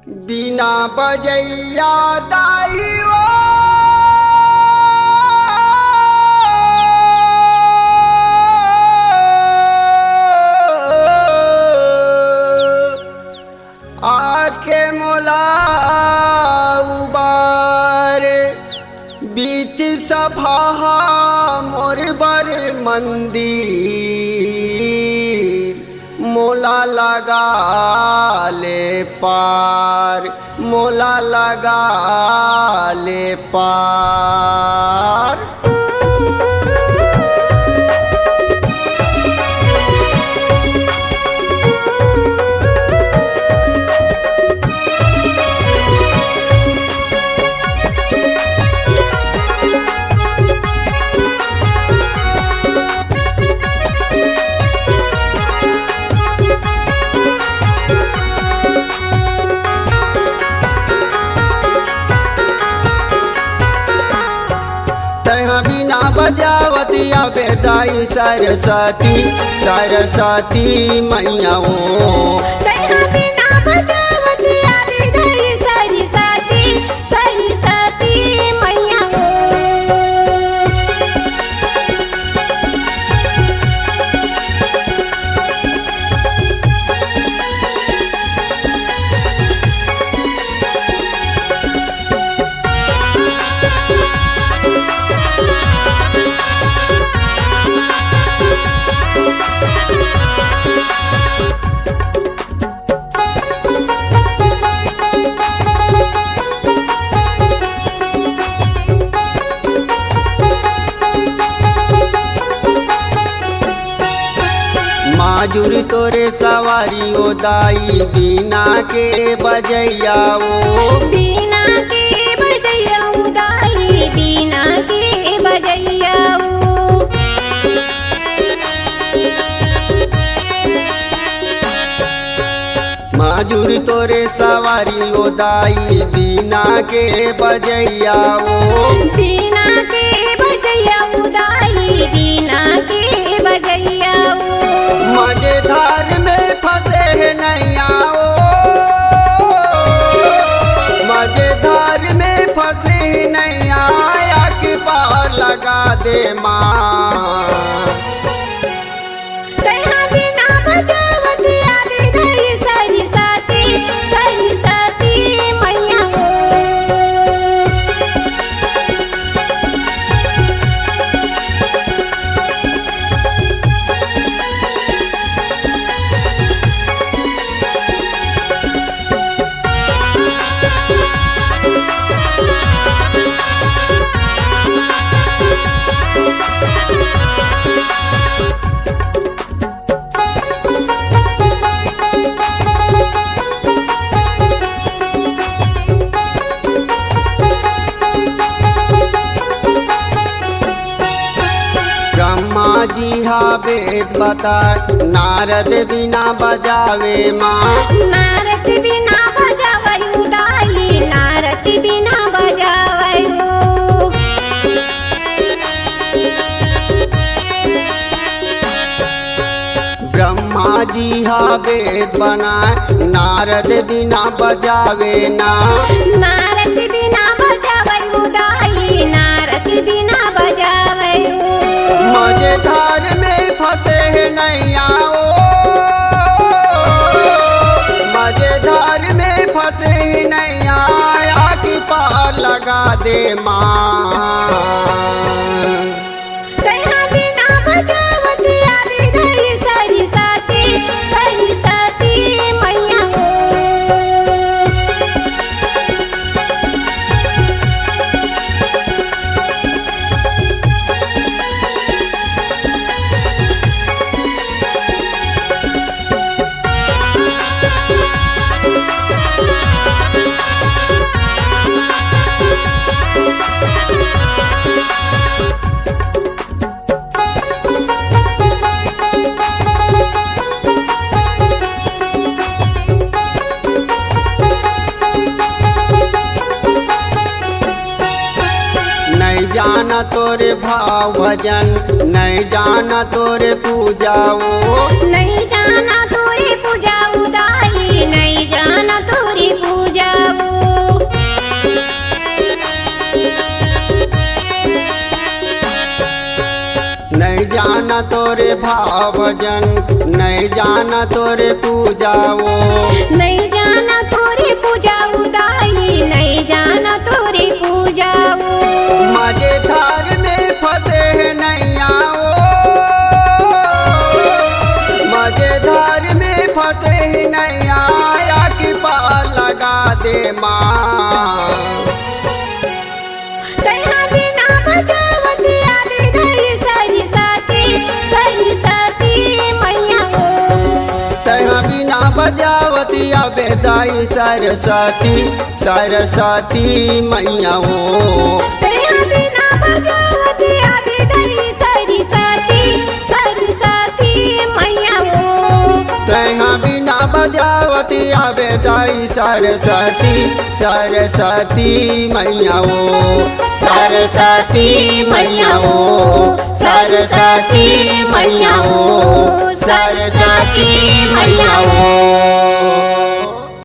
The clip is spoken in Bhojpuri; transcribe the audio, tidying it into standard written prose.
बिना बजैया दाई ओ आके मोला उबार बीच सभा मोर बर मंदिर मोला लगा ले पार मोला लगा ले पार। बिना बजावतिया बेदाई सरस्वती सरस्वती मैया हो बिना बजावतिया बेदाई सरस्वती सरस्वती मैया हो। माजुरी तोरे सवारी ओ दाई बिना के बजैया ओ बिना के बजैया दाई बिना के बजैया माजुरी तोरे सवारी ओ दाई बिना के बजैया ओ बिना के बजैया दाई बिना के बजैया मजेदार में फंसे है नैया ओ मजेदार में फंसे है नैया के पार लगा दे माँ। जी हा वेद बता नारद बिना बजावे माँ नारद बिना बजावे उदाई नारद बिना बजावे ब्रह्मा जी हा वेद बनाए नारद बिना बजावे ना नारद बिना बजावे उदाई नारद बिना बजावे मजेदार में फंसे है नैया ओ मजेदार में फंसे है नैया की पार लगा दे माँ। जाना तोरे भाव भजन नहीं जाना तोरे पूजा वो नहीं जाना तोरे पूजा उदाई नहीं जाना तोरे पूजा भजन नहीं जाना तोरे पूजा वो। नहीं जाना तोरी पूजा उदाई, नहीं जाना तोरी पूजा वो। मजेदार में फंसे है नैया वो, मजेदार में फंसे है नैया, या कि पार लगा दे माँ। तैहा बिना बजावत याद गई सही साथी मैया वो। तैहा बिना बजावती आबे दाई सरस्वती सरस्वती मैया हो। तैहा बिना बजावत याद गई सरस्वती मैया वो। तैहा बिना बजावती आबे दाई सरस्वती सरस्वती मैया हो। सरस्वती मैया हो, सरस्वती मैया हो, सरस्वती मैया हो।